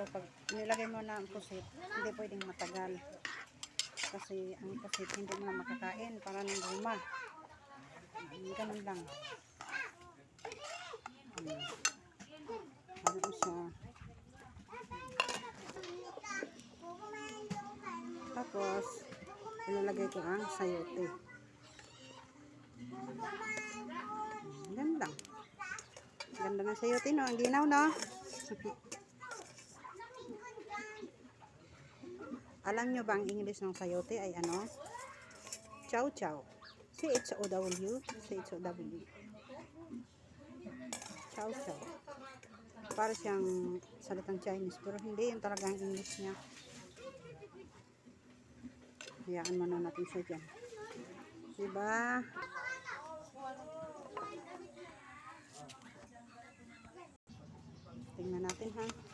pag nilagay mo na ang pusit, hindi pwedeng matagal. Kasi ang pusit hindi mo na makakain para ng guma. Ganun lang. Ano siya. Tapos, ilalagay ko ang sayote. Ganda. Ganda ng sayote, no? Ang ginaw, no? Alam nyo ba ang English ng sayote ay ano? Chow chow. C-H-O-W. C-H-O-W. Chow chow. Para siyang salitang Chinese, pero hindi yun talaga ang English niya. Hayaan mo na natin siya dyan. Diba? Tingnan natin, ha.